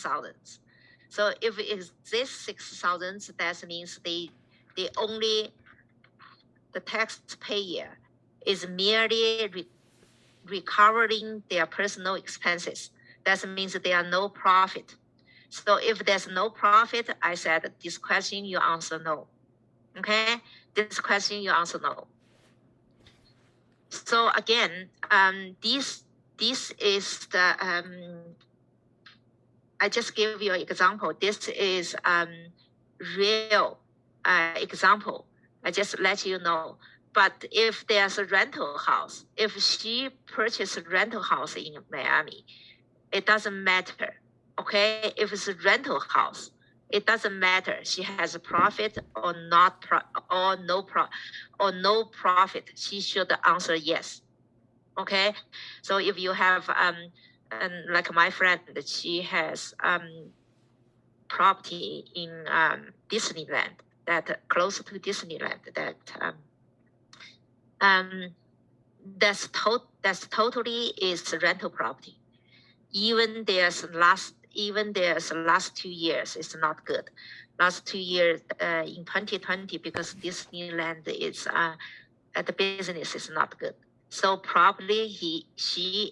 6,000. So if it exists 6,000, that means the taxpayer is merely recovering their personal expenses. That means there are no profit. So if there's no profit, I said this question you answer no. Okay, this question you answer no. So again, this is the I just give you an example. This is real example. I just let you know. But if there's a rental house, if she purchased a rental house in Miami, it doesn't matter. Okay, if it's a rental house, it doesn't matter. She has a profit or not, or no profit. She should answer yes. Okay, so if you have and like my friend, she has property in Disneyland, that close to Disneyland, that's totally is rental property. Even there's last 2 years, it's not good. Last 2 years in 2020, because Disneyland is the business is not good. So probably she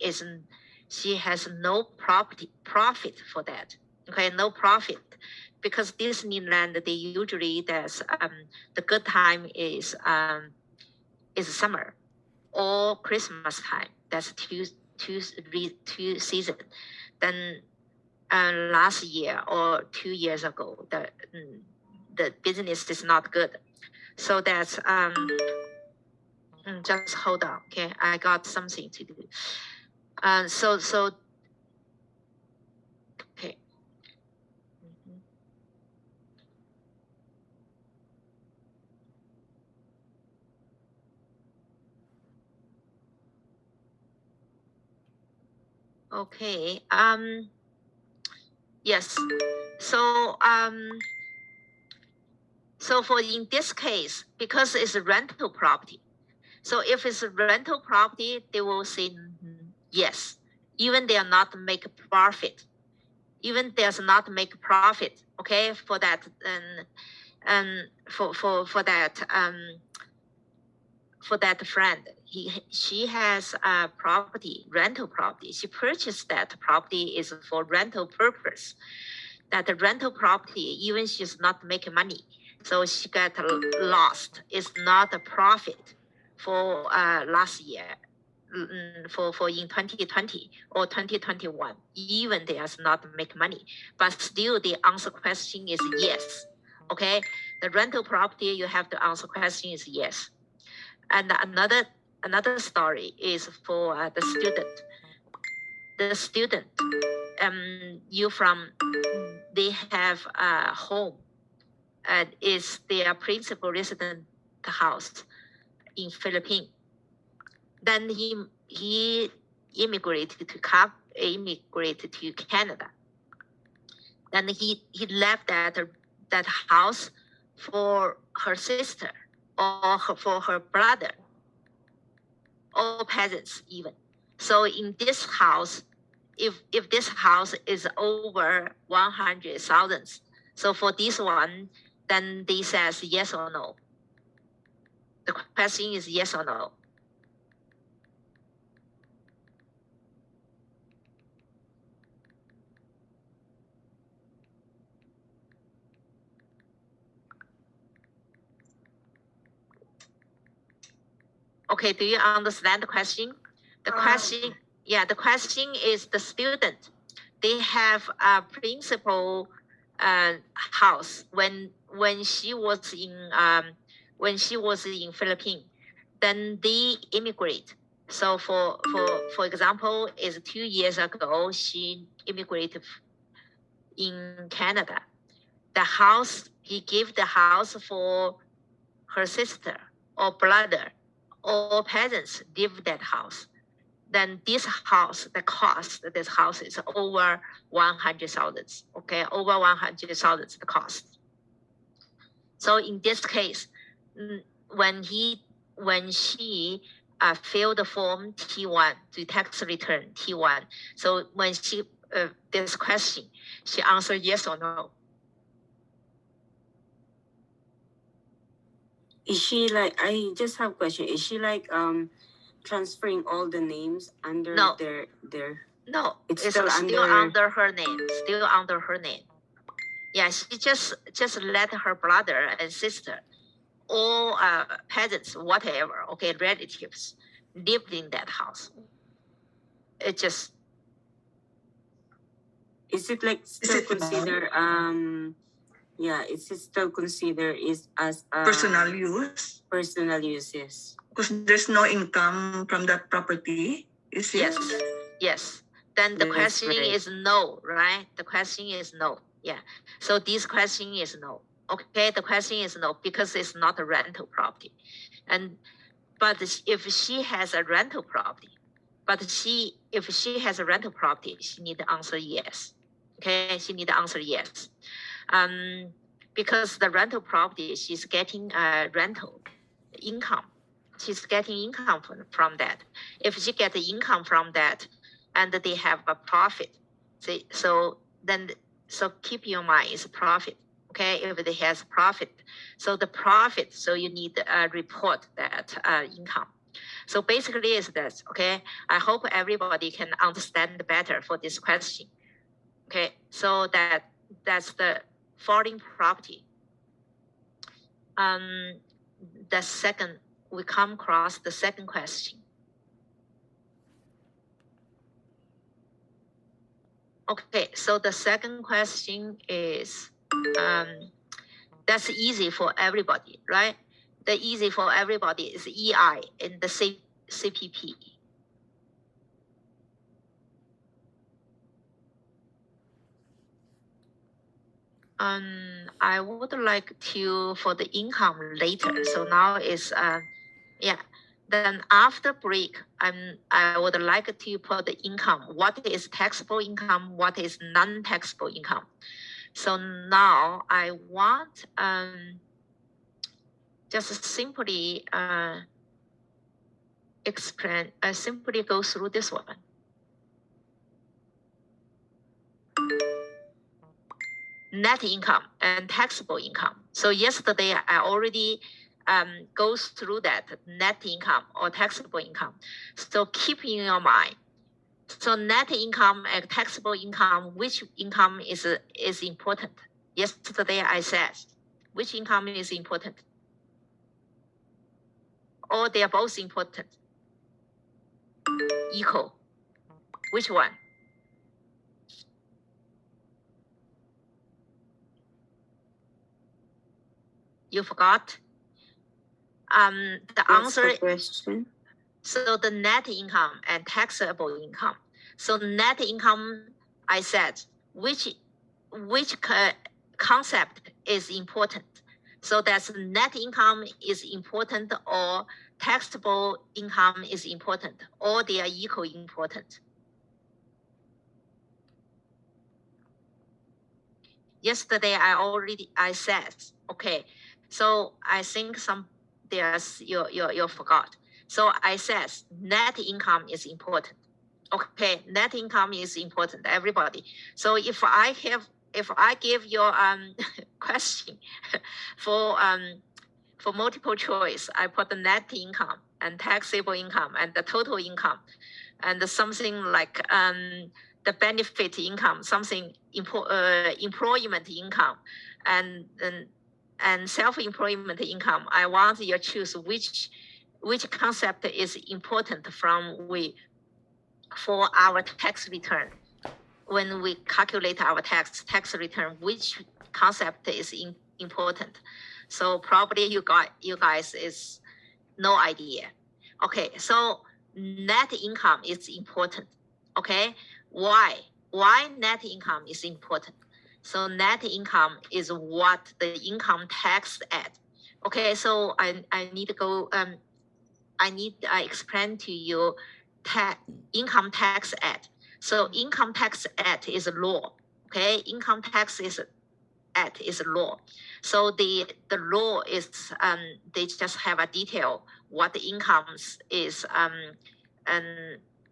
has no profit for that. Okay, no profit, because Disneyland, they usually there's the good time is summer or Christmas time. That's two season. Then last year or 2 years ago, the business is not good. So that's just hold on, okay? I got something to do. So okay. Okay. Yes. So so for in this case, because it's a rental property, so if it's a rental property, they will say yes, even they are not make profit, even there's not make profit. Okay, for that and for that friend, she has a property, rental property. She purchased that property is for rental purpose. That the rental property, even she's not making money, so she got lost. It's not a profit for last year, for in 2020 or 2021. Even they does not make money, but still the answer question is yes. Okay, the rental property you have to answer question is yes. And another story is for the student. The student, they have a home, and is their principal resident house in Philippines. Then he immigrated to Canada. Then he left that house for her sister or for her brother, or peasants even. So in this house, if this house is over 100,000, so for this one, then they says yes or no. The question is yes or no. Okay, do you understand the question? The question, yeah, the question is the student. They have a principal house when she was in Philippines. Then they immigrate. So for example, is 2 years ago she immigrated in Canada. The house, he gave the house for her sister or brother or peasants live that house. Then this house, the cost of this house is over 100,000. Okay, over 100,000 the cost. So in this case, when she filled the form T1 to tax return T1, so when she this question, she answered yes or no. Is she like, I just have a question. Is she like transferring all the names under No. their No, it's it's still under her name. Still under her name. Yeah, she just let her brother and sister, all peasants, whatever, okay, relatives, lived in that house. It just. Is it like still consider yeah, is it still considered is as personal use? Personal uses. Because there's no income from that property, is it? Yes, yes. Then the That's question right. is no, right? The question is no. Yeah. So this question is no. Okay, the question is no because it's not a rental property. But if she has a rental property, if she has a rental property, she need to answer yes. Okay, she need to answer yes. Because the rental property, she's getting a rental income. She's getting income from that. If she get the income from that, and they have a profit, so keep in mind it's profit. Okay, if it has profit, so the profit, so you need to report that income. So basically is this. Okay, I hope everybody can understand better for this question. Okay, so that's the foreign property. The second, we come across the second question. Okay, so the second question is, that's easy for everybody, right? The easy for everybody is EI in the CPP. I would like to for the income later. So now is yeah. Then after break, I would like to put the income. What is taxable income? What is non-taxable income? So now I want just simply explain. Simply go through this one. Net income and taxable income. So yesterday I already goes through that net income or taxable income. So keep in your mind. So net income and taxable income, which income is important? Yesterday I said, which income is important? Or they are both important? Equal. Which one? You forgot? The What's answer. The question? So the net income and taxable income. So net income, I said, which concept is important? So that's net income is important or taxable income is important, or they are equally important. Yesterday I said, okay, so I think there's you forgot. So I said net income is important. Okay, net income is important, everybody. So if I give your question for multiple choice, I put the net income and taxable income and the total income and something like the benefit income, something employment income and self-employment income. I want you to choose which concept is important for our tax return. When we calculate our tax return, which concept is important? So probably you guys is no idea. Okay, so net income is important. Okay, why net income is important? So net income is what the income tax at. Okay, so I need to go. I explain to you income tax act. So income tax act is a law. Okay, income tax act is a law. So the law is they just have a detail what the incomes is and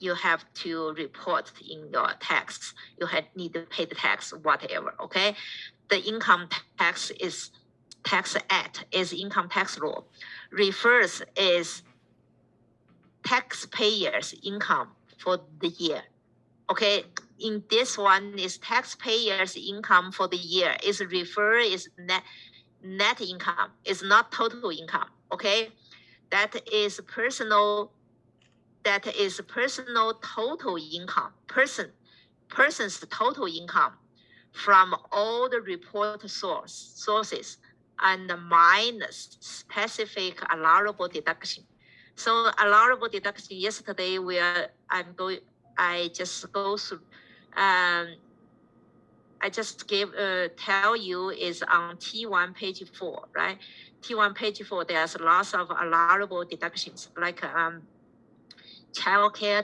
you have to report in your tax. You need to pay the tax, whatever. Okay, the income tax is tax act is income tax law. Refers is taxpayers' income for the year. Okay, in this one is taxpayers' income for the year. Is refer is net income. Is not total income. Okay, that is personal total income. Person's total income from all the report sources and minus specific allowable deduction. So allowable deduction, yesterday I just go through, I just tell you is on T1 page 4, right? T1 page 4, there's lots of allowable deductions like childcare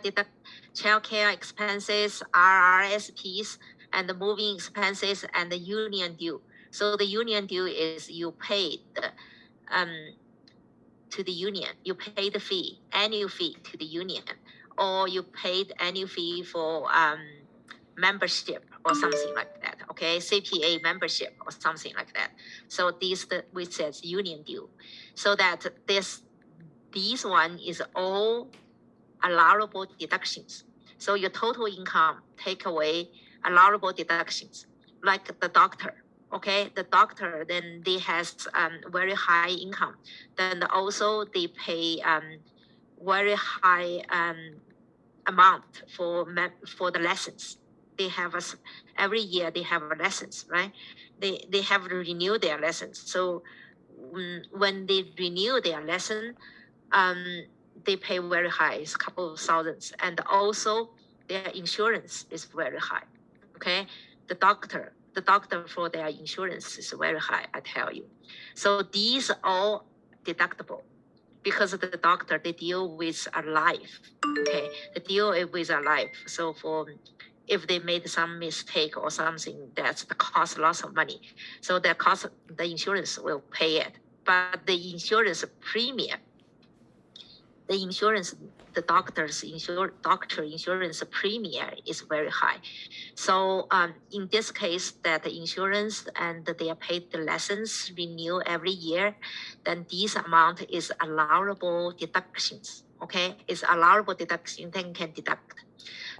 expenses, RRSPs, and the moving expenses and the union due. So the union due is you pay to the union. You pay the fee, annual fee to the union, or you paid annual fee for membership or something like that. Okay, CPA membership or something like that. So we says union due. So that this one is all allowable deductions. So your total income take away allowable deductions, like the doctor. Okay, the doctor, then they has very high income. Then also they pay very high amount for the lessons. They have every year they have lessons, right? They have to renew their lessons. So when they renew their lesson, they pay very high, it's a couple of thousands, and also their insurance is very high. Okay, the doctor for their insurance is very high, I tell you. So these are all deductible because the doctor, they deal with a life. Okay, they deal with a life. So if they made some mistake or something, that's the cost lots of money. So the insurance will pay it, but the insurance premium, the doctor insurance premium is very high. So in this case, that the insurance and they are paid the lessons renew every year, then this amount is allowable deductions. Okay, it's allowable deduction, then can deduct.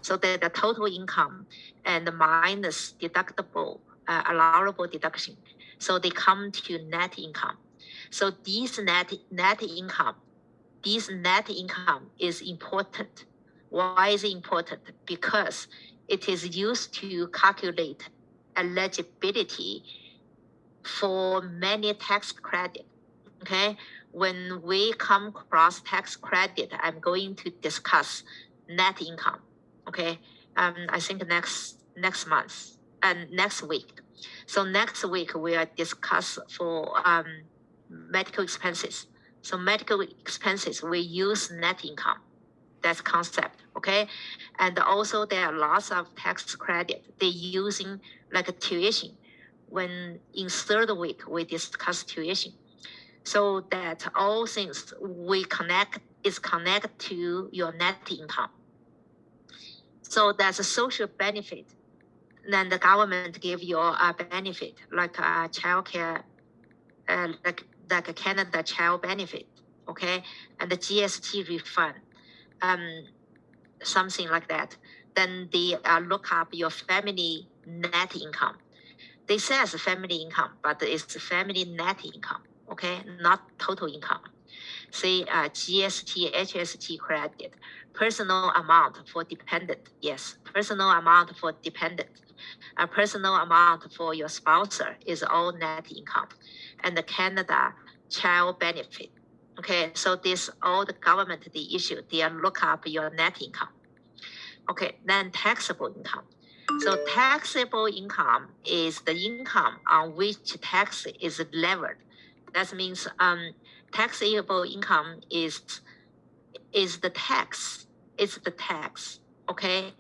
So the total income and minus deductible allowable deduction. So they come to net income. So this net income is important. Why is it important? Because it is used to calculate eligibility for many tax credit. Okay, when we come across tax credit, I'm going to discuss net income. Okay, I think next month and next week. So next week we will discuss for medical expenses. So medical expenses, we use net income. That's concept, okay? And also there are lots of tax credit. They're using like a tuition. When in third week, we discuss tuition. So that all things is connect to your net income. So that's a social benefit. Then the government give you a benefit like a child care, like a Canada child benefit, okay, and the GST refund, something like that. Then they look up your family net income. They say it's family income, but it's family net income, okay, not total income. Say GST, HST credit, personal amount for dependent, yes, personal amount for dependent, a personal amount for your spouse is all net income. And the Canada child benefit. Okay, so this all the government they issue, they look up your net income. Okay, then taxable income. So taxable income is the income on which tax is levied. That means taxable income is the tax. It's the tax. Okay,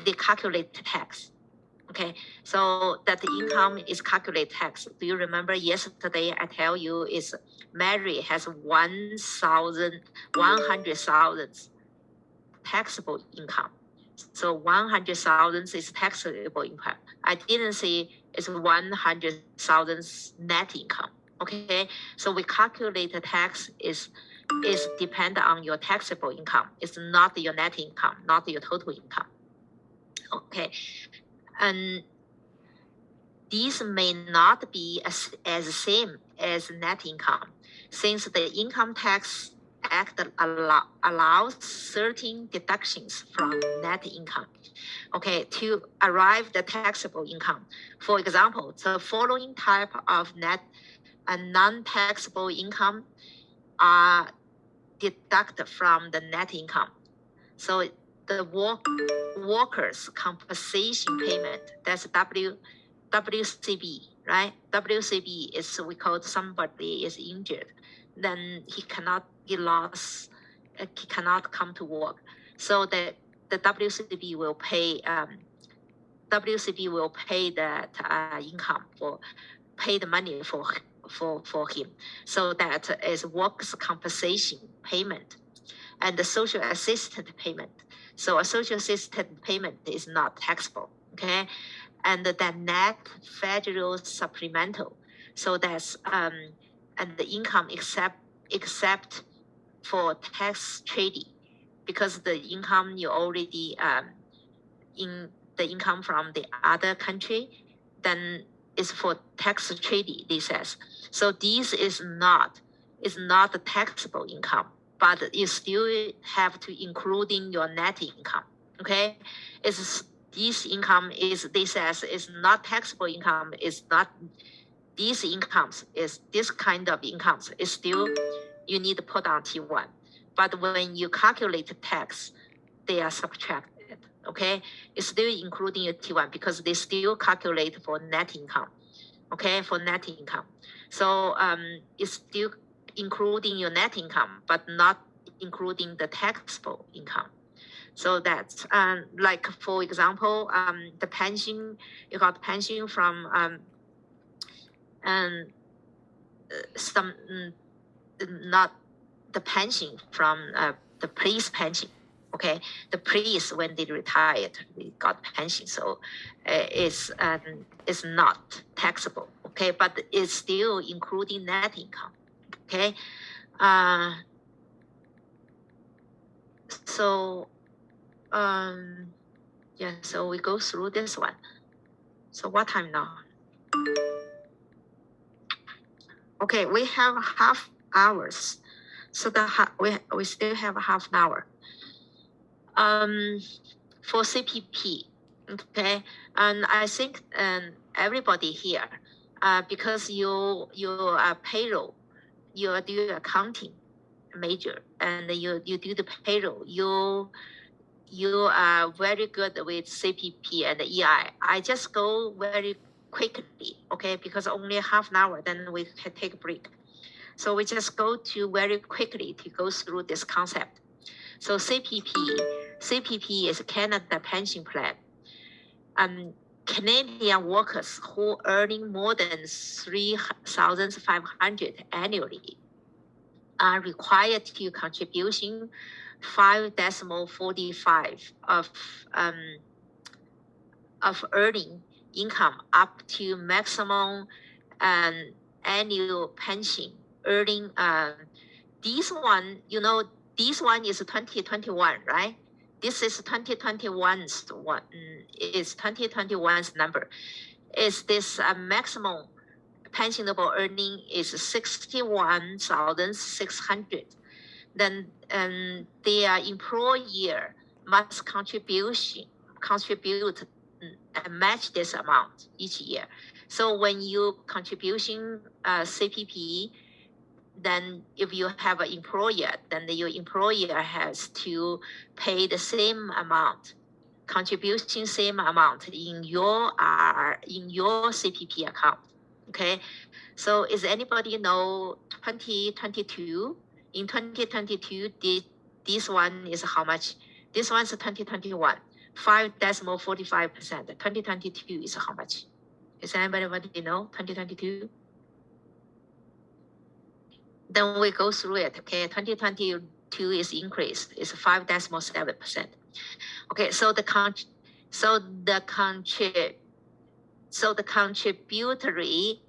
they calculate the tax. Okay, so that the income is calculate tax. Do you remember yesterday I tell you is Mary has 100,000 taxable income. So 100,000 is taxable income. I didn't say it's 100,000 net income. Okay, so we calculate the tax is depend on your taxable income. It's not your net income, not your total income. Okay, and these may not be as same as net income, since the Income Tax Act allows certain deductions from net income, okay, to arrive the taxable income. For example, the following type of net and non-taxable income are deducted from the net income. So the workers' compensation payment, that's WCB, right? WCB is, we call somebody is injured, then he cannot come to work. So the WCB will pay that income pay the money for him. So that is workers' compensation payment and the social assistance payment. So a social assistance payment is not taxable, okay? And the net federal supplemental. So that's and the income except for tax treaty, because the income you already in the income from the other country, then is for tax treaty, this says. So this is not a taxable income, but you still have to including your net income. Okay, this income is, this says is not taxable income, is not these incomes, is this kind of incomes is still you need to put on T1. But when you calculate the tax, they are subtracted. Okay, it's still including your T1 because they still calculate for net income. Okay, for net income. So it's still including your net income, but not including the taxable income. So that's like, for example, the pension, you got pension from some not the pension from the police pension. Okay, the police when they retired, they got pension, so it's not taxable. Okay, but it's still including net income. Okay, so yeah, so we go through this one. So what time now? Okay, we have half hours, so we still have half an hour. For CPP, okay, and I think everybody here, because you are payroll, you do accounting major, and you do the payroll, you are very good with CPP and EI. I just go very quickly, okay, because only half an hour, then we can take a break. So we just go to very quickly to go through this concept. So CPP is Canada Pension Plan. Canadian workers who earning more than 3,500 annually are required to contribution 5.45 of earning income up to maximum annual pension earning. This one, you know, this one is 2021, right? This is 2021's one. Is 2021's number. Is this maximum pensionable earning is 61,600. Then their employer must contribute and match this amount each year. So when you contribution CPP, then if you have an employer, then your employer has to pay the same amount, contribution same amount in your CPP account. Okay, so is anybody know 2022? In 2022, this one is how much? This one is 2021, 5.45%. 2022 is how much? Is anybody know 2022? Then we go through it. Okay, 2022 two is increased. It's 5.7%. Okay, so the contributory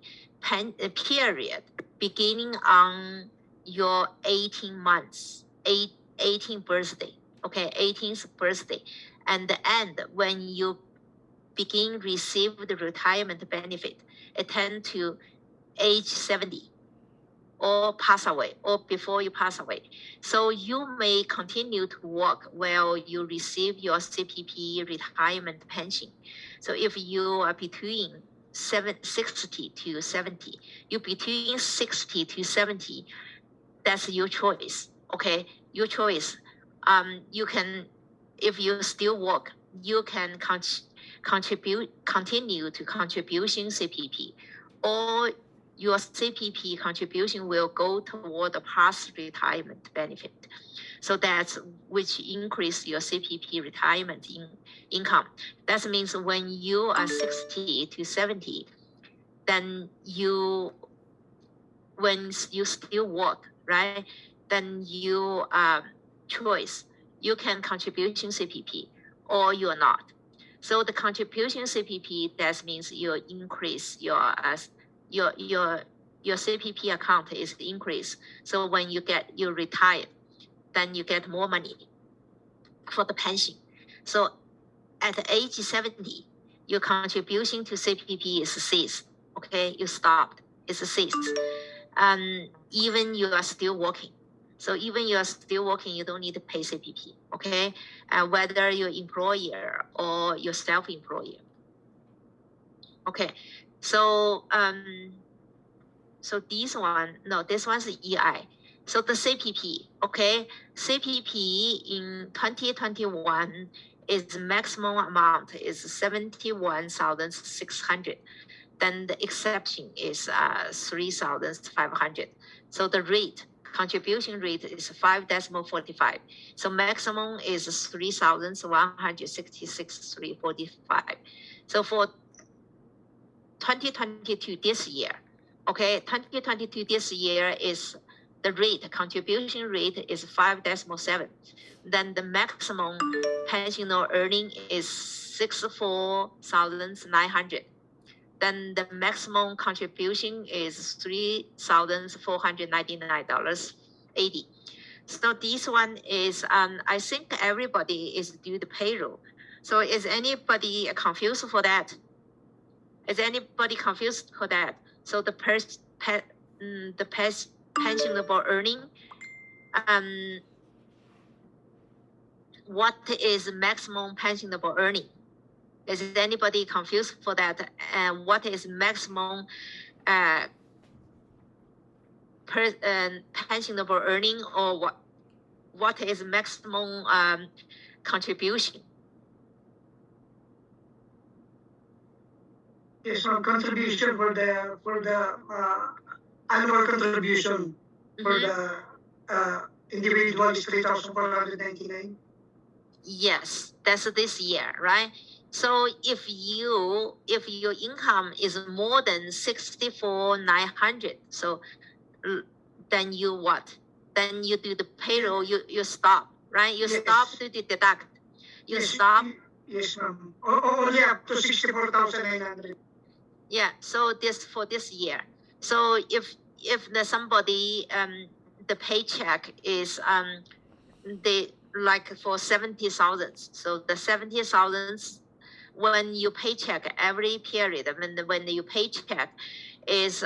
period beginning on your 18th birthday, okay, 18th birthday, and the end when you begin receive the retirement benefit, it tend to age 70 or pass away or before you pass away. So you may continue to work while you receive your CPP retirement pension. So if you are between 60 to 70, you between 60 to 70, that's your choice. Okay, your choice. You can, if you still work, you can continue to contribution CPP, or your CPP contribution will go toward the past retirement benefit. So that's which increase your CPP retirement income. That means when you are 60 to 70, then when you still work, right? Then you choice, you can contribution CPP or you are not. So the contribution CPP, that means you increase your CPP account is increased. So when you retire, then you get more money for the pension. So at age 70, your contribution to CPP is ceased. Okay, you stopped. It's ceased. Even you are still working. So even you are still working, you don't need to pay CPP. Okay, whether you're employer or you're self-employer. Okay, so this one's EI. So the CPP, okay, CPP in 2021 is maximum amount is 71,600. Then the exception is 3,500. So the rate, contribution rate is 5.45. So maximum is 3,166.345. So for 2022 this year, okay, 2022 this year is the rate, contribution rate is 5.7. Then the maximum pensional earning is 64,900. Then the maximum contribution is $3,499.80. So this one is, I think everybody is due the payroll. So is anybody confused for that? Is anybody confused for that? So the pensionable earning, what is maximum pensionable earning? Is anybody confused for that? And what is maximum pensionable earning, or what is maximum contribution? Yes, contribution for the annual contribution for the individual is 3,499. Yes, that's this year, right? So if your income is more than 64,900, so then you what? Then you do the payroll. You stop, right? You stop to deduct. You stop. Yes, ma'am. Only up to 64,900. Yeah. So for this year. So if somebody the paycheck is like for 70,000. So the 70,000, when you paycheck every period, when you paycheck is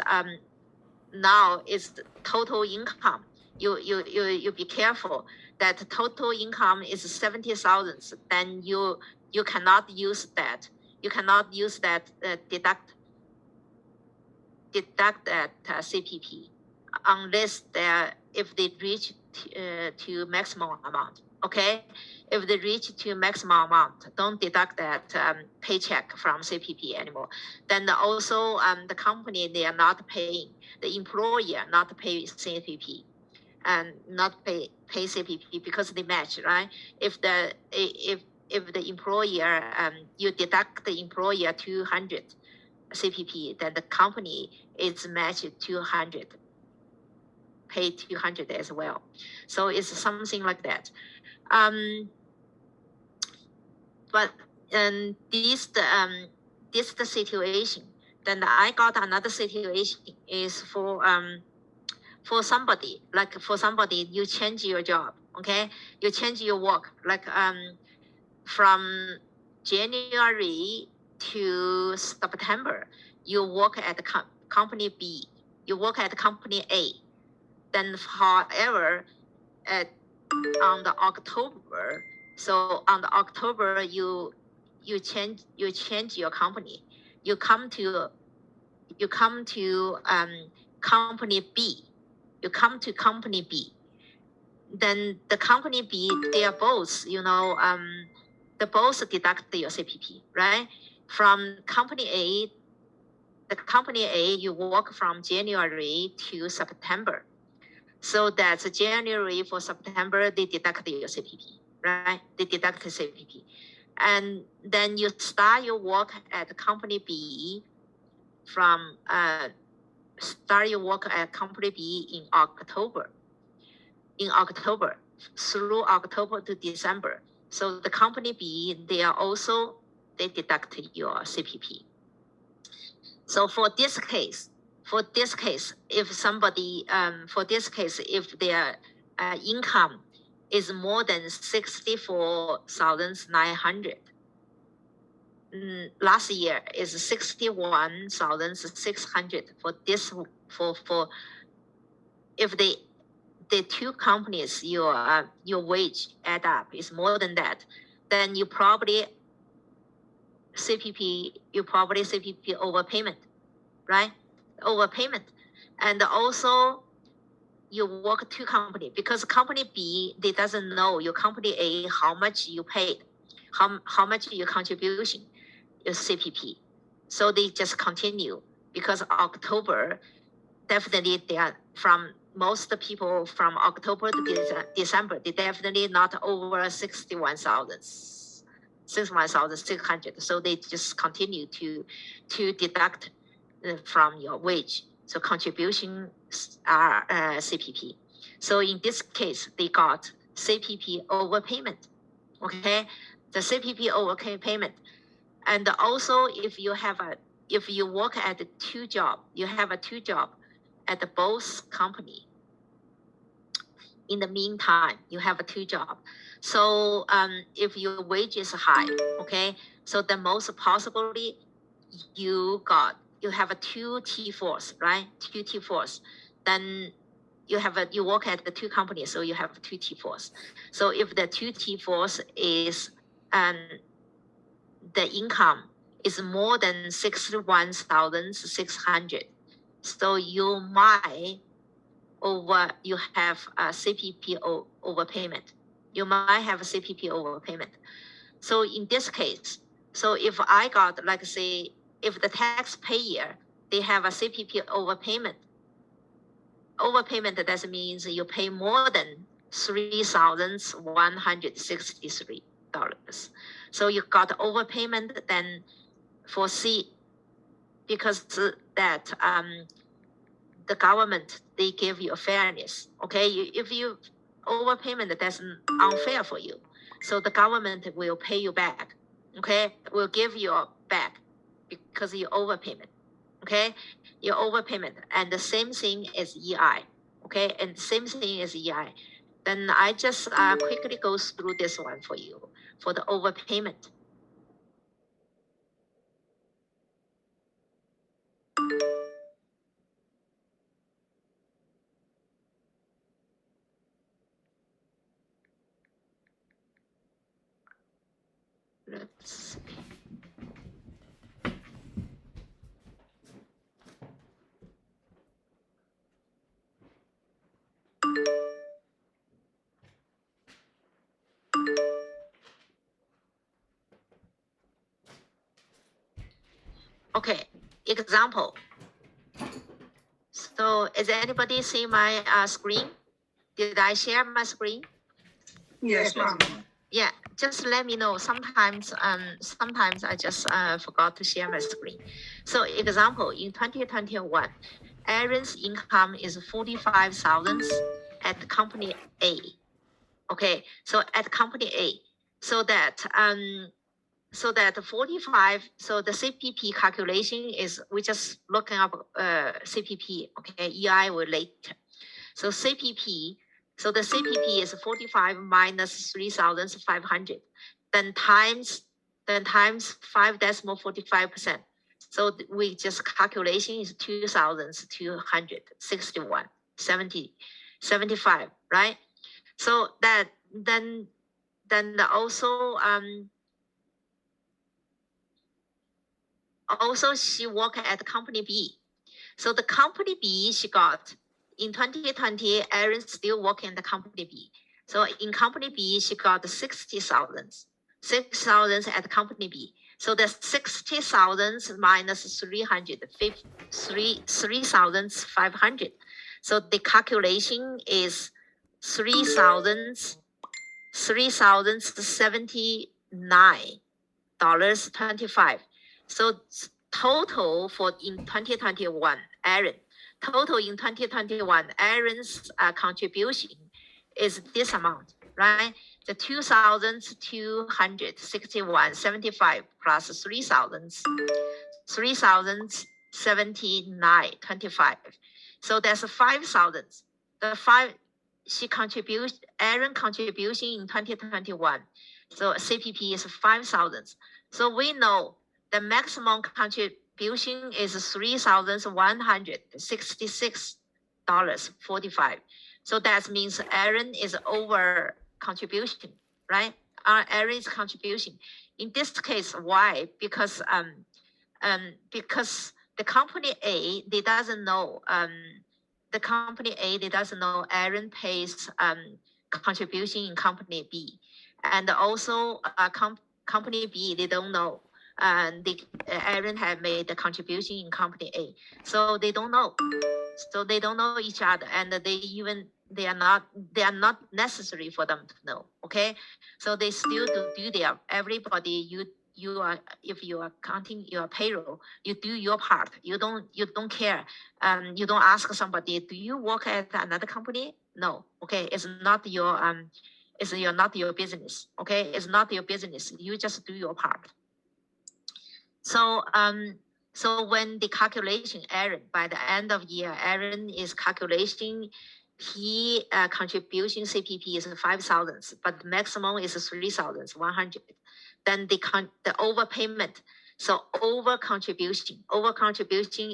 now is total income. You be careful that total income is 70,000. Then you cannot use that. You cannot use that deduct that CPP unless if they reach to maximum amount. Okay, if they reach to maximum amount, don't deduct that paycheck from CPP anymore. Then also the company, they are not paying, the employer not pay CPP and not pay CPP because they match, right? If the employer you deduct the employer 200 CPP, then the company is matched 200 pay 200 as well. So it's something like that. But this the situation. Then I got another situation is for somebody, like for somebody, you change your job, okay? You change your work, like from January to September, you work at company B, you work at company A. Then however, on the October, so on the October, you change your company. You come to company B. You come to company B. Then the company B, they are both, they both deduct your CPP, right? From company A, the company A, you work from January to September. So that's January for September, they deduct your CPP, right? They deduct the CPP. And then you start your work at company B from, start your work at company B in October. Through October to December. So the company B, they deduct your CPP. So for this case, if somebody, if their income is more than 64,900, last year is 61,600 for this, for if the two companies, your wage add up is more than that, then you probably CPP overpayment, right? Overpayment. And also you work two company, because company B, they doesn't know your company A, how much you paid, how much your contribution, your CPP. So they just continue, because October, definitely they are from most people from October to December, they definitely not over 61,600. So they just continue to deduct from your wage. So contributions are CPP. So in this case, they got CPP overpayment. Okay, the CPP overpayment. And also, if you work at two job, you have a two job at both company. In the meantime, you have a two job. So if your wage is high, okay, so the most possibly you have a two T4s, right? Two T4s. Then you work at the two companies, so you have two T4s. So if the two T4s is the income is more than 61,600, so you have a CPP overpayment. You might have a CPP overpayment. So in this case, so if I got, like say, if the taxpayer, they have a CPP overpayment, that means you pay more than $3,163. So you got overpayment, then for C, because that the government, they give you a fairness. Okay, if you overpayment, that's unfair for you. So the government will pay you back. Okay, will give you back because you overpayment. Okay, your overpayment, and the same thing is EI. Okay, and same thing is EI. Then I just quickly go through this one for you for the overpayment. Let's see. Okay, example. So is anybody see my screen? Did I share my screen? Yes, ma'am. Yeah, just let me know. Sometimes I just forgot to share my screen. So example, in 2021, Aaron's income is 45,000 at company A. Okay, so at company A, so that 45, so the CPP calculation is, we just looking up CPP, okay, EI will later. So CPP, so the CPP is 45 minus 3,500, then times 5.45%. So we just calculation is 2,261.75, right? So that then also she worked at company B. So the company B she got in 2020, Aaron still working at the company B. So in company B, she got 60,000 at the company B. So the 60,000 minus 3,500. So the calculation is 3,079.25. So total for in 2021, total in 2021, Aaron's contribution is this amount, right? The 2,261.75 plus 3,079.25. So that's 5,000. Aaron contribution in 2021. So CPP is 5,000. So we know the maximum contribution is $3,166.45. So that means Aaron is over contribution, right? Aaron's contribution. In this case, why? Because the company A, they doesn't know Aaron pays contribution in company B, and also company B, they don't know Aaron had made the contribution in company A, so they don't know. So they don't know each other, and they are not necessary for them to know. Okay, so they still do their, everybody, you are, if you are counting your payroll, you do your part. You don't care. You don't ask somebody, do you work at another company? No. Okay, it's not your not your business. Okay, it's not your business. You just do your part. So so when the calculation, Aaron, by the end of year, Aaron is calculating, he contribution CPP is 5,000, but maximum is 3,100. Then the overpayment, so over contribution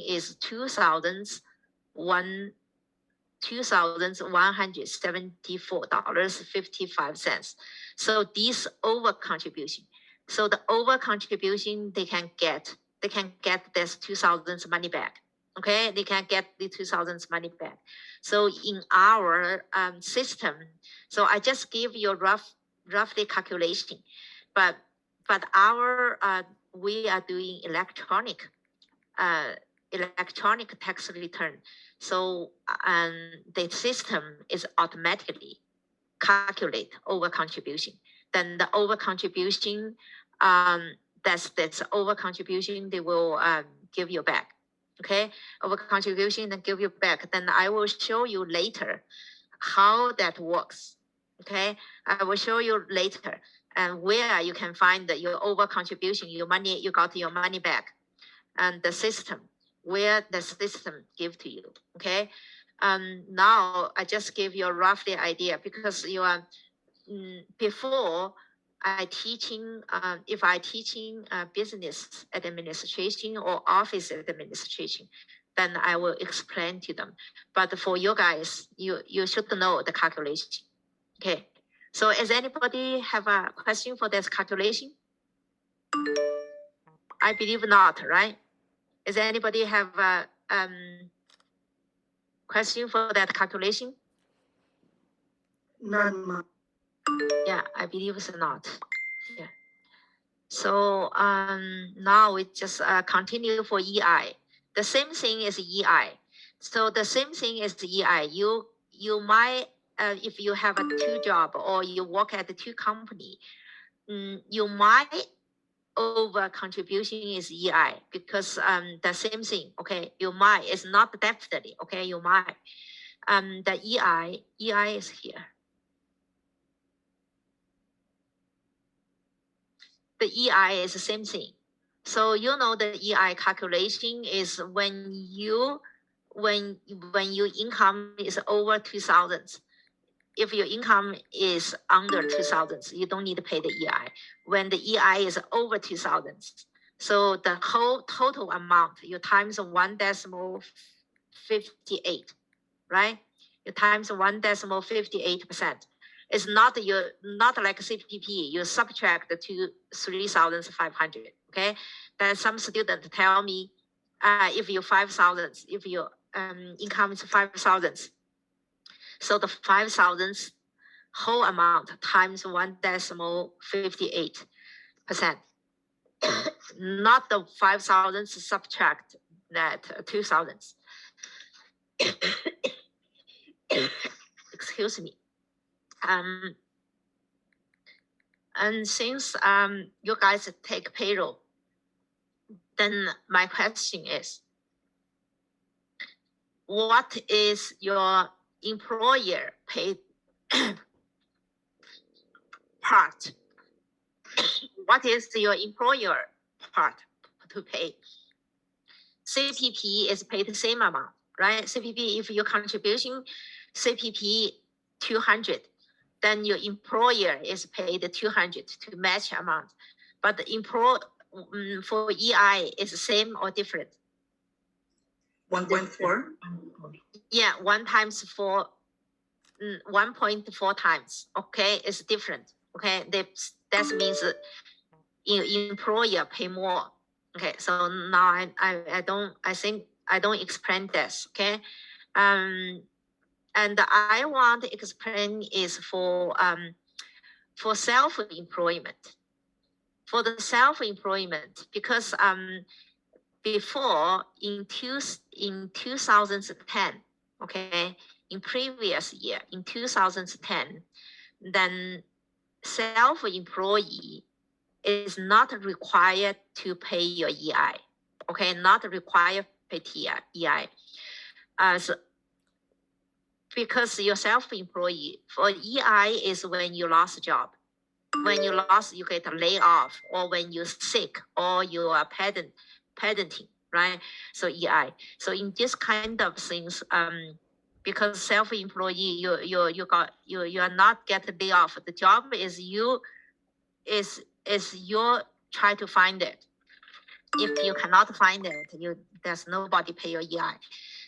is $2,174.55. So this over contribution. So the over contribution, they can get this 2,000 money back. Okay, they can get the 2,000 money back. So in our system, so I just give you roughly calculation, but our we are doing electronic tax return. So the system is automatically calculate over contribution. Then the over contribution, that's over contribution, they will give you back. Okay, over contribution and give you back. Then I will show you later how that works. Okay, I will show you later and where you can find your over contribution, your money, you got your money back, and the system, where the system give to you. Okay, now I just give you a roughly idea, because you are before I teaching, if I teaching business administration or office administration, then I will explain to them. But for you guys, you should know the calculation. Okay, so does anybody have a question for this calculation? I believe not, right? Does anybody have a question for that calculation? None, ma'am. Yeah, I believe it's not. Yeah. So now we just continue for EI. The same thing is EI. So the same thing is EI. You might, if you have a two job or you work at the two company, you might over contribution is EI, because the same thing, okay, you might, it's not definitely, okay, you might. The EI is here. The EI is the same thing. So you know the EI calculation is when your income is over 2,000. If your income is under 2,000, you don't need to pay the EI. When the EI is over 2,000, so the whole total amount, you times 1.58, right? You times 1.58%. It's not like CPP. You subtract to 3,500. Okay, then some student tell me, if you 5,000, if your income is 5,000. So the 5,000 whole amount times 1.58%, not the 5,000 subtract that 2,000. Excuse me. And since you guys take payroll, then my question is, what is your employer paid part? What is your employer part to pay? CPP is paid the same amount, right? CPP, if your contribution CPP 200, then your employer is paid 200 to match amount. But the for EI is the same or different? 1.4. Yeah, 1.4 times. Okay, it's different. Okay, that means your employer pay more. Okay, so now I think I don't explain this. Okay, and I want to explain is for self-employment. For the self-employment, because before in 2010, okay, in previous year in 2010, then self-employee is not required to pay your EI. Okay, not required to pay EI. So because you're self-employee, for EI is when you lost a job. When you lost, you get laid off, or when you're sick, or you are patenting, right? So EI. So in this kind of things, because self-employee, you are not getting laid off. The job is you try to find it. If you cannot find it, there's nobody pay your EI.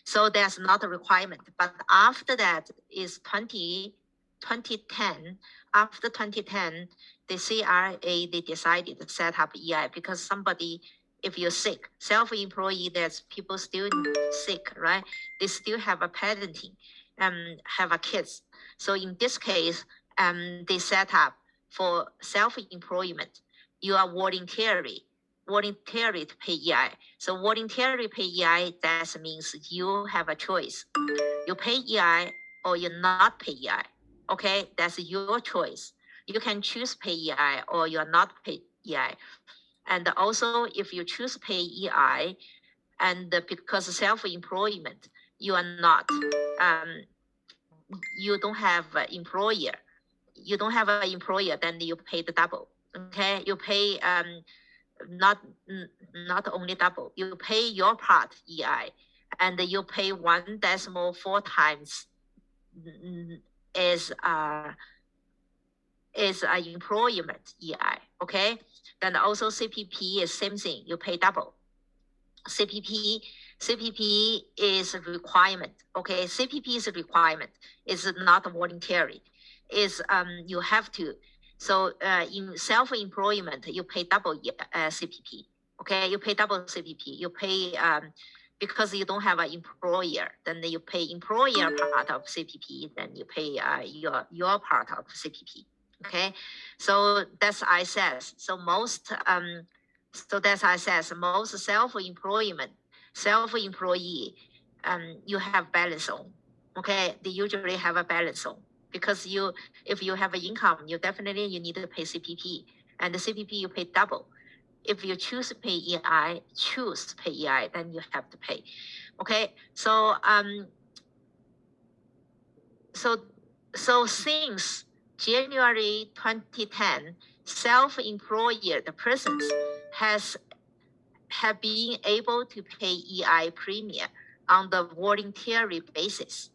So there's not a requirement. But after that is 2010. After 2010, the CRA, they decided to set up EI because somebody, if you're sick, self-employee, there's people still sick, right? They still have a parenting, have a kids. So in this case, they set up for self-employment. You are voluntary to pay EI. So voluntary pay EI, that means you have a choice. You pay EI or you not pay EI. Okay, that's your choice. You can choose pay EI or you're not pay EI. And also, if you choose pay EI, and because self-employment, you are not, you don't have an employer. You don't have an employer, then you pay the double. Okay, you pay not only double. You pay your part EI, and you pay 1.4 times is employment EI. Okay, then also CPP is same thing. You pay double. CPP is a requirement. Okay, CPP is a requirement. It's not voluntary. Is you have to. So in self-employment, you pay double CPP. Okay, you pay double CPP. You pay because you don't have an employer, then you pay employer part of CPP. Then you pay your part of CPP. Okay, so that's I says. So most that's I says most self-employee you have balance on. Okay, they usually have a balance on. Because if you have an income, you need to pay CPP, and the CPP you pay double. if you choose to pay EI, then you have to pay. Okay, so so since January 2010, self-employed persons have been able to pay EI premium on the voluntary basis.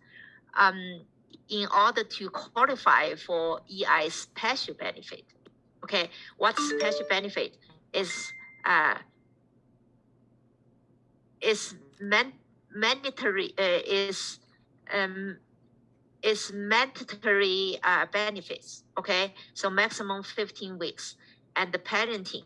In order to qualify for EI special benefit. Okay, what special benefit is mandatory is mandatory benefits. Okay, so maximum 15 weeks, and the parenting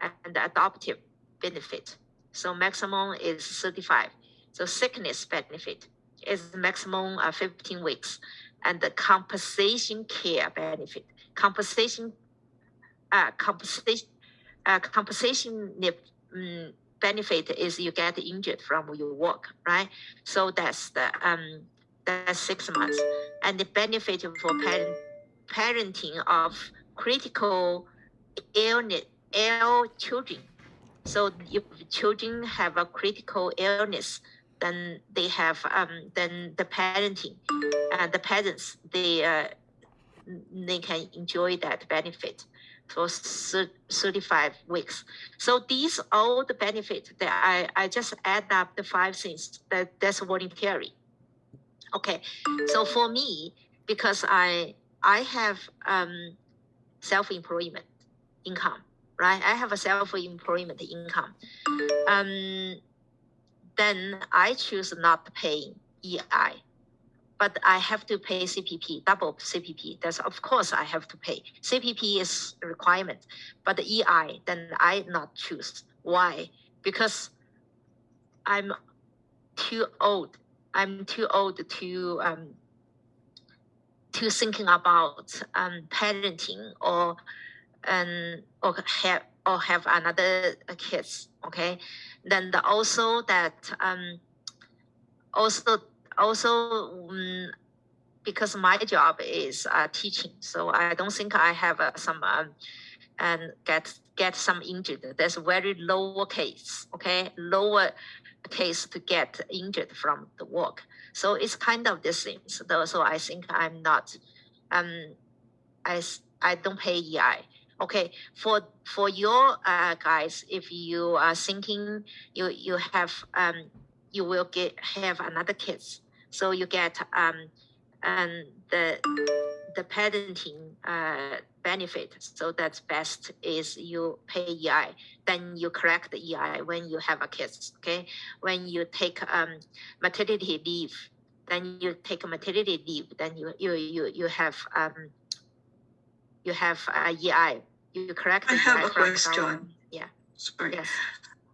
and the adoptive benefit. So maximum is 35. So sickness benefit is maximum 15 weeks, and the compensation care benefit, compensation benefit is you get injured from your work, right? So that's the that's 6 months, and the benefit for parenting of critical ill children. So if children have a critical illness, then they have then the parenting the parents they can enjoy that benefit for 35 weeks. So these all the benefits that I just add up the 5 things that's voluntary. Okay, so for me, because I have self-employment income, right? I have a self-employment income. Then I choose not to pay EI, but I have to pay CPP, double CPP. That's of course I have to pay. CPP is a requirement, but the EI, then I not choose. Why? Because I'm too old. I'm too old to thinking about parenting or have another kids. Okay, then also that because my job is teaching, so I don't think I have some and get some injured. There's very lower case, okay, lower case to get injured from the work. So it's kind of the same. So I think I'm not, I don't pay EI. Okay, for your guys, if you are thinking you have you will have another kids, so you get the parenting benefit. So that's best is you pay EI, then you correct the EI when you have a kids. Okay, when you take maternity leave, then you take a maternity leave, then you have EI. You correct the I have EI a from question. yeah. Sorry. Yes.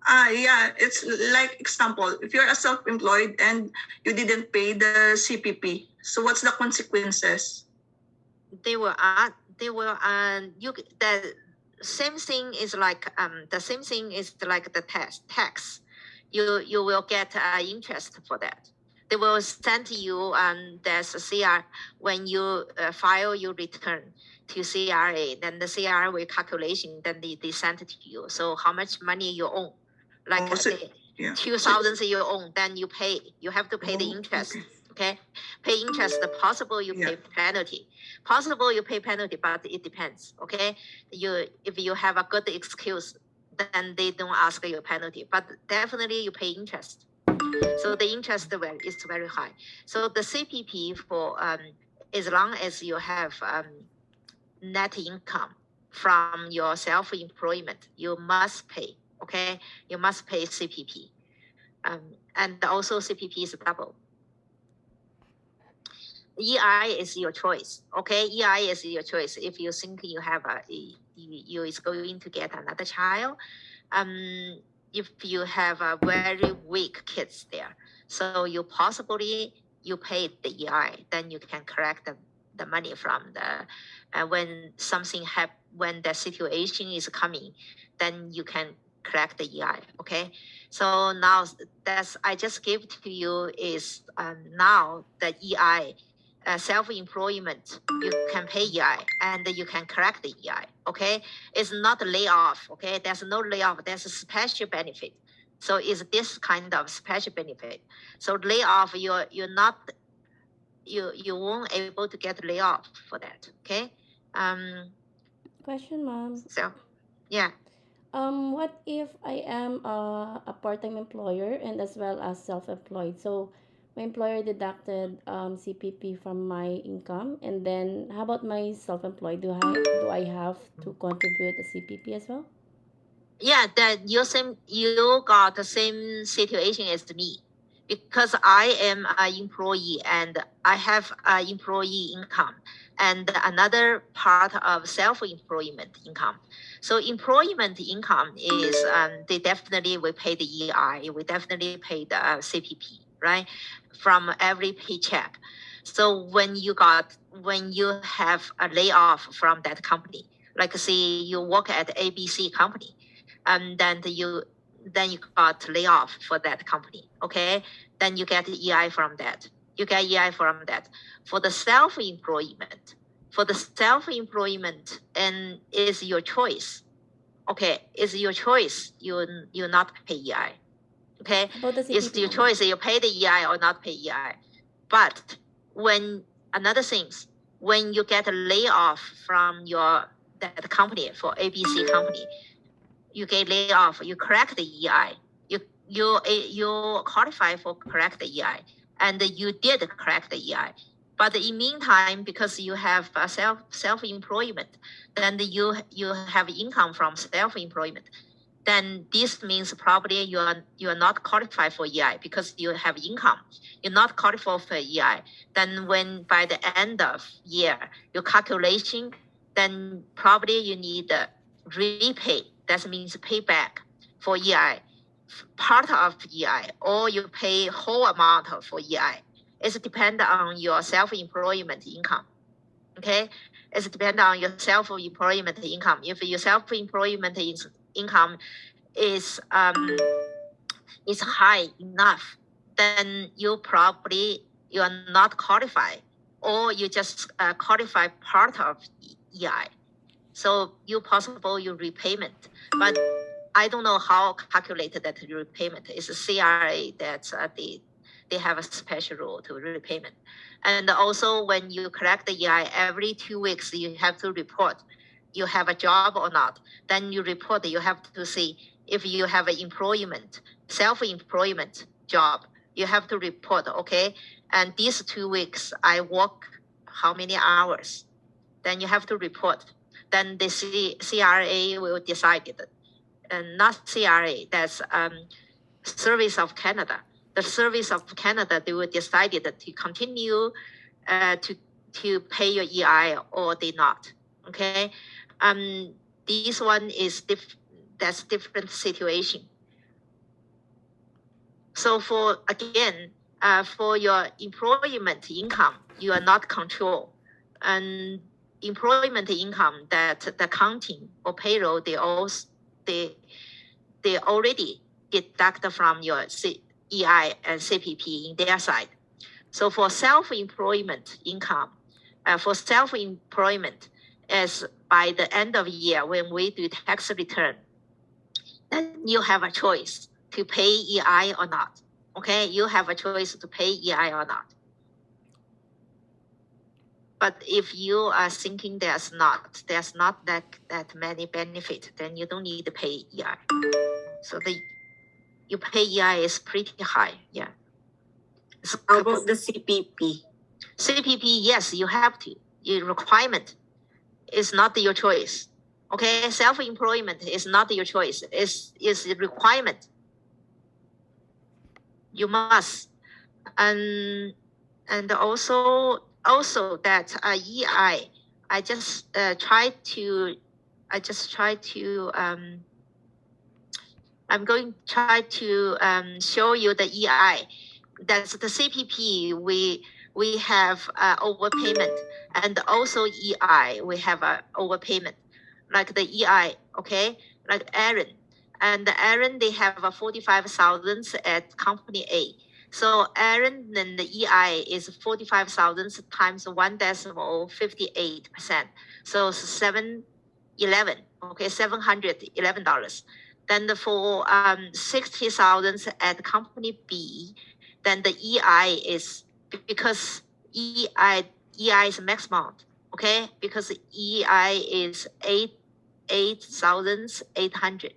Yeah, it's like example, if you're a self-employed and you didn't pay the CPP, so what's the consequences? They will you the same thing is like the tax. You will get interest for that. They will send you there's a CR when you file your return to CRA, then the CRA will calculation, then they send it to you. So how much money you own, like Yeah. 2,000 you own, then you have to pay the Oh, interest. okay. Okay, pay interest. Possible you pay penalty. Possible you pay penalty, but it depends. Okay, if you have a good excuse, then they don't ask you penalty. But definitely you pay interest. So the interest is very high. So the CPP for as long as you have net income from your self-employment, you must pay. Okay, you must pay CPP, and also CPP is double. EI is your choice. Okay, EI is your choice. If you think you have you is going to get another child, if you have a very weak kids there, so you possibly you pay the EI, then you can correct the money from the when something when the situation is coming, then you can correct the EI. Okay, so now that's I just gave to you is now the EI self-employment, you can pay EI and you can correct the EI. Okay, it's not layoff. Okay, there's no layoff. There's a special benefit. So it's this kind of special benefit. So layoff, you're not you won't able to get layoff for that. Okay. Question, ma'am. So yeah. What if I am a part-time employer and as well as self-employed? So my employer deducted CPP from my income, and then how about my self-employed? Do I have to contribute a CPP as well? Yeah, that you got the same situation as me, because I am an employee and I have an employee income and another part of self-employment income. So employment income is they definitely will pay the EI, we definitely pay the CPP, right, from every paycheck. So when you have a layoff from that company, like say you work at ABC company, and then you got layoff for that company. Okay, then you get EI from that. You get EI from that. For the self-employment, and is your choice. Okay, it's your choice. You not pay EI. Okay, About the it's CPP, your ma'am. choice. You pay the EI or not pay EI. But when another things, when you get a layoff from that company for ABC company, you get laid off, you correct the EI, you qualify for correct the EI, and you did correct the EI. But in meantime, because you have self-employment, then you have income from self-employment, then this means probably you are not qualified for EI because you have income. You're not qualified for EI. Then when by the end of year, your calculation, then probably you need repay. That means pay back for EI, part of EI, or you pay whole amount for EI. It's depend on your self-employment income. Okay, it's depend on your self-employment income. If your self-employment income is high enough, then you are not qualified, or you just qualify part of EI. So you possible your repayment, but I don't know how calculated that repayment. It's a CRA that they have a special rule to repayment. And also when you collect the EI, every 2 weeks you have to report you have a job or not. Then you report, you have to see if you have an self-employment job, you have to report, okay? And these 2 weeks I work how many hours? Then you have to report. Then the CRA will decide it. And not CRA, that's Service of Canada. The Service of Canada, they will decide it to continue to pay your EI or they not. Okay, this one is that's different situation. So for your employment income, you are not control, and employment income that the accounting or payroll they already deduct from your EI and CPP in their side. So for self-employment income, as by the end of the year when we do tax return, then you have a choice to pay EI or not. Okay, you have a choice to pay EI or not. But if you are thinking there's not that many benefit, then you don't need to pay EI. So you pay EI is pretty high, yeah. How about the CPP? CPP, yes, you have to. Your requirement is not your choice. Okay, self-employment is not your choice. Is a requirement. You must, and also that EI. I just try to. I'm going to try to show you the EI. That's the CPP. We have overpayment, and also EI we have a overpayment. Like the EI, okay, like Aaron, and Aaron they have a 45,000 at company A, So earned in the EI is 45,000 times 1.58%. So it's 711, okay, $711. Then for 60,000 at company B, then the EI is because EI is maximum, okay, because EI is 8,800.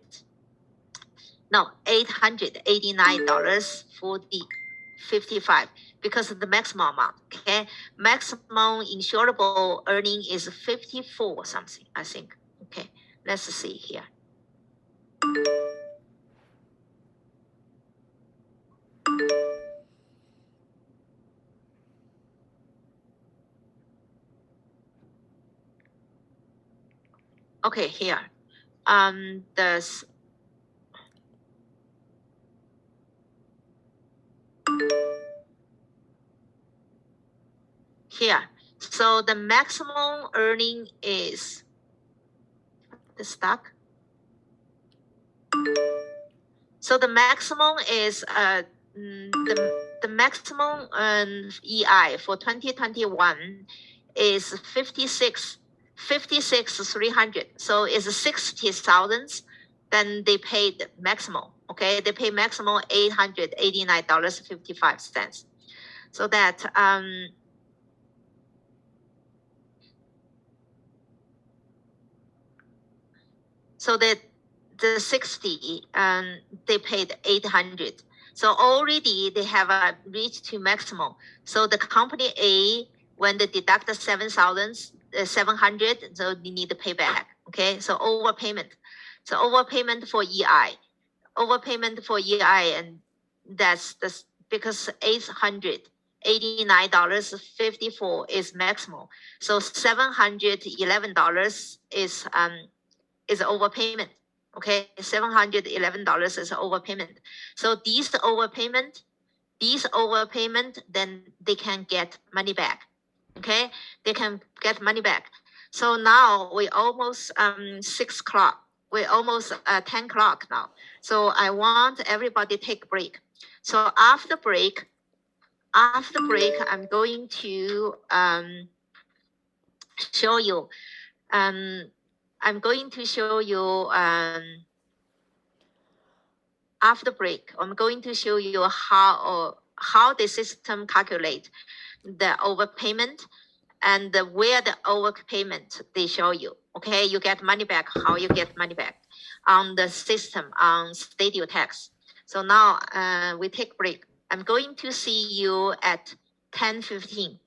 No, $889.55 because of the maximum amount. Okay, maximum insurable earning is 54 something, I think. Okay, let's see here. Okay, here. There's here. So the maximum earning is the stock. So the maximum is the maximum EI for 2021 is 56,300. So it's 60,000. Then they paid maximum. Okay, they pay maximum $889.55. So that so that the 60 they paid 800. So already they have reached to maximum. So the company A, when they deduct the 7,700, so they need to pay back. Okay, so overpayment. So overpayment for EI, and that's because $889.54 is maximum. So $711 is overpayment. Okay, $711 is overpayment. So these overpayment, then they can get money back. Okay, they can get money back. So now we almost 6 o'clock. We're almost 10 o'clock now. So I want everybody to take a break. So after break, I'm going to show you. I'm going to show you after break. I'm going to show you how the system calculate the overpayment and where the overpayment they show you. Okay, you get money back. How you get money back on the system on Stadio Tax. So now we take break. I'm going to see you at 10:15.